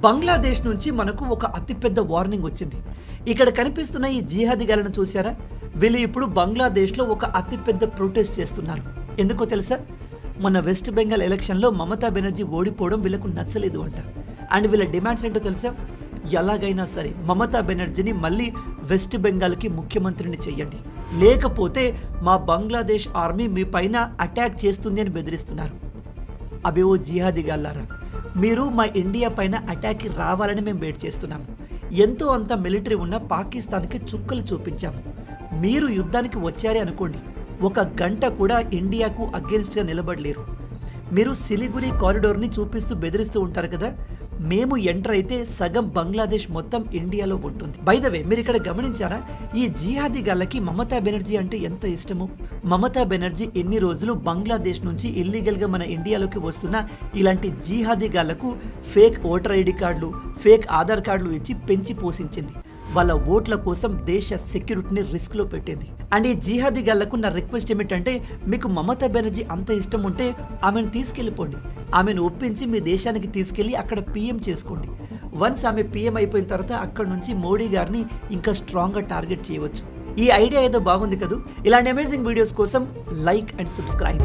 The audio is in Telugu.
బంగ్లాదేశ్ నుంచి మనకు ఒక అతిపెద్ద వార్నింగ్ వచ్చింది. ఇక్కడ కనిపిస్తున్న ఈ జిహాదీగాలను చూసారా? వీళ్ళు ఇప్పుడు బంగ్లాదేశ్లో ఒక అతిపెద్ద ప్రొటెస్ట్ చేస్తున్నారు. ఎందుకో తెలుసా? మన వెస్ట్ బెంగాల్ ఎలక్షన్లో మమతా బెనర్జీ ఓడిపోవడం వీళ్ళకు నచ్చలేదు అంట. అండ్ వీళ్ళ డిమాండ్స్ ఏంటో తెలుసా? ఎలాగైనా సరే మమతా బెనర్జీని మళ్ళీ వెస్ట్ బెంగాల్కి ముఖ్యమంత్రిని చెయ్యండి, లేకపోతే మా బంగ్లాదేశ్ ఆర్మీ మీ పైన అటాక్ చేస్తుంది అని బెదిరిస్తున్నారు. అబే ఓ జిహాదీగాళ్ళారా, మీరు మా ఇండియా పైన అటాక్కి రావాలని మేము వెయిట్ చేస్తున్నాము. ఎంతో అంత మిలిటరీ ఉన్న పాకిస్తాన్కి చుక్కలు చూపించాము. మీరు యుద్ధానికి వచ్చారే అనుకోండి, ఒక గంట కూడా ఇండియాకు అగెన్స్ట్గా నిలబడలేరు. మీరు సిలిగురి కారిడోర్ని చూపిస్తూ బెదిరిస్తూ ఉంటారు కదా, మేము ఎంటర్ అయితే సగం బంగ్లాదేశ్ మొత్తం ఇండియాలో ఉంటుంది. బై ద వే, మీరు ఇక్కడ గమనించారా? ఈ జిహాదీ గాళ్ళకి మమతా బెనర్జీ అంటే ఎంత ఇష్టము. మమతా బెనర్జీ ఎన్ని రోజులు బంగ్లాదేశ్ నుంచి ఇల్లీగల్గా మన ఇండియాలోకి వస్తున్న ఇలాంటి జిహాదీ గాళ్లకు ఫేక్ ఓటర్ ఐడి కార్డులు, ఫేక్ ఆధార్ కార్డులు ఇచ్చి పెంచి పోషించింది. వాళ్ళ ఓట్ల కోసం దేశ సెక్యూరిటీని రిస్క్లో పెట్టింది. అండ్ ఈ జిహాదీ గాళ్లకు నా రిక్వెస్ట్ ఏమిటంటే, మీకు మమతా బెనర్జీ అంత ఇష్టం ఉంటే ఆమెను తీసుకెళ్ళిపోండి. ఆమెను ఒప్పించి మీ దేశానికి తీసుకెళ్ళి అక్కడ పీఎం చేసుకోండి. వన్స్ ఆమె పీఎం అయిపోయిన తర్వాత అక్కడ నుంచి మోడీ గారిని ఇంకా స్ట్రాంగ్గా టార్గెట్ చేయవచ్చు. ఈ ఐడియా ఏదో బాగుంది కదా. ఇలాంటి అమేజింగ్ వీడియోస్ కోసం లైక్ అండ్ సబ్స్క్రైబ్.